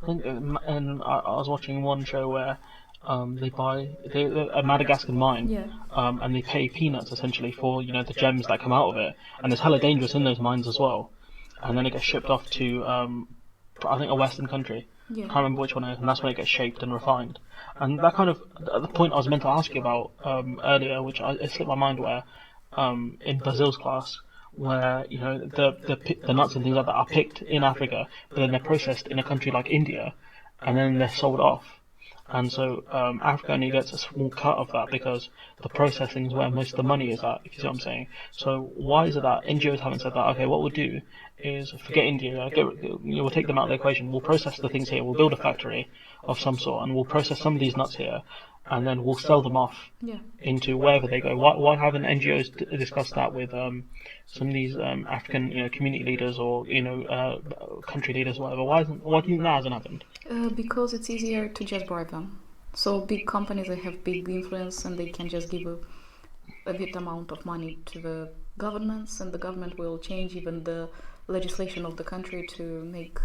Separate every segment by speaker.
Speaker 1: I think, and I was watching one show where they're a Madagascar mine,
Speaker 2: Yeah.
Speaker 1: and they pay peanuts essentially for the gems that come out of it, and there's hella dangerous in those mines as well, and then it gets shipped off to I think a Western country.
Speaker 2: Yeah.
Speaker 1: Can't remember which one it is, and that's when it gets shaped and refined. And that kind of the point I was meant to ask you about earlier, which it slipped my mind, where in Brazil's class, where the nuts and things like that are picked in Africa, but then they're processed in a country like India, and then they're sold off. And so Africa only gets a small cut of that because the processing is where most of the money is at, if you see what I'm saying. So why is it that NGOs haven't said that, okay, what we'll do is forget India, we'll take them out of the equation, we'll process the things here, we'll build a factory of some sort, and we'll process some of these nuts here, and then we'll sell them off
Speaker 2: Yeah.
Speaker 1: into wherever they go. Why haven't NGOs discussed that with some of these African community leaders or country leaders, whatever? Why do you think that hasn't happened?
Speaker 2: Because it's easier to just bribe them. So big companies, they have big influence and they can just give a bit amount of money to the governments, and the government will change even the legislation of the country to make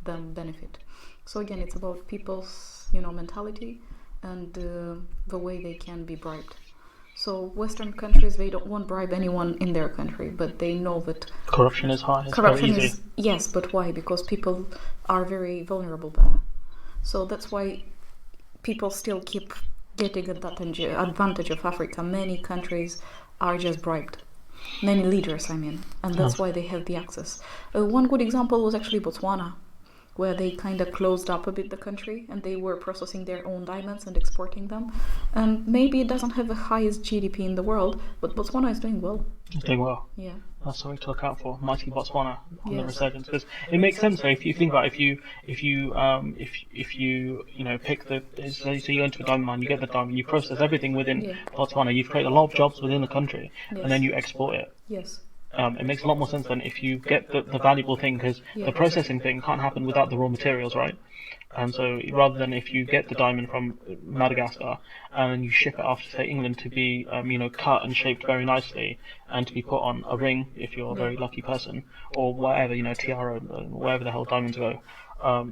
Speaker 2: them benefit. So again, it's about people's mentality and the way they can be bribed. So Western countries, they won't bribe anyone in their country, but they know that
Speaker 1: Corruption is high. It's
Speaker 2: corruption
Speaker 1: very easy.
Speaker 2: is, yes, but why? Because people are very vulnerable there. So that's why people still keep getting advantage of Africa. Many countries are just bribed. Many leaders, I mean, and that's why they have the access. One good example was actually Botswana, where they kind of closed up a bit the country and they were processing their own diamonds and exporting them. And maybe it doesn't have the highest GDP in the world, but Botswana is doing well.
Speaker 1: It's doing well.
Speaker 2: Yeah.
Speaker 1: That's something to look out for. Mighty Botswana on the
Speaker 2: Yes.
Speaker 1: resurgence, because it makes sense. So if you think about it, if you pick so you go into a diamond mine, you get the diamond, you process everything within
Speaker 2: Yeah.
Speaker 1: Botswana, you've created a lot of jobs within the country,
Speaker 2: Yes.
Speaker 1: and then you export it.
Speaker 2: Yes.
Speaker 1: It makes a lot more sense than if you get the valuable thing, because
Speaker 2: Yeah.
Speaker 1: the processing thing can't happen without the raw materials, right? And so rather than if you get the diamond from Madagascar and you ship it off to say England to be cut and shaped very nicely and to be put on a ring if you're a very lucky person, or whatever, tiara, wherever the hell diamonds go.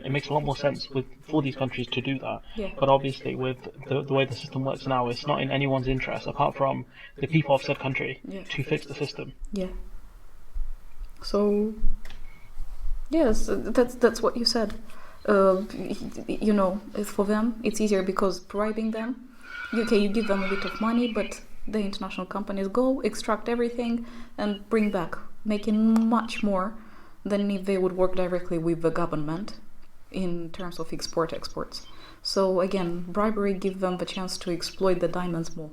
Speaker 1: It makes a lot more sense for these countries to do that.
Speaker 2: Yeah.
Speaker 1: But obviously, with the way the system works now, it's not in anyone's interest, apart from the people of said country,
Speaker 2: Yeah.
Speaker 1: to fix the system.
Speaker 2: Yeah. So, yes, that's what you said. For them, it's easier because bribing them, you give them a bit of money, but the international companies go extract everything and bring back, making much more than if they would work directly with the government in terms of exports. So again, bribery gives them the chance to exploit the diamonds more.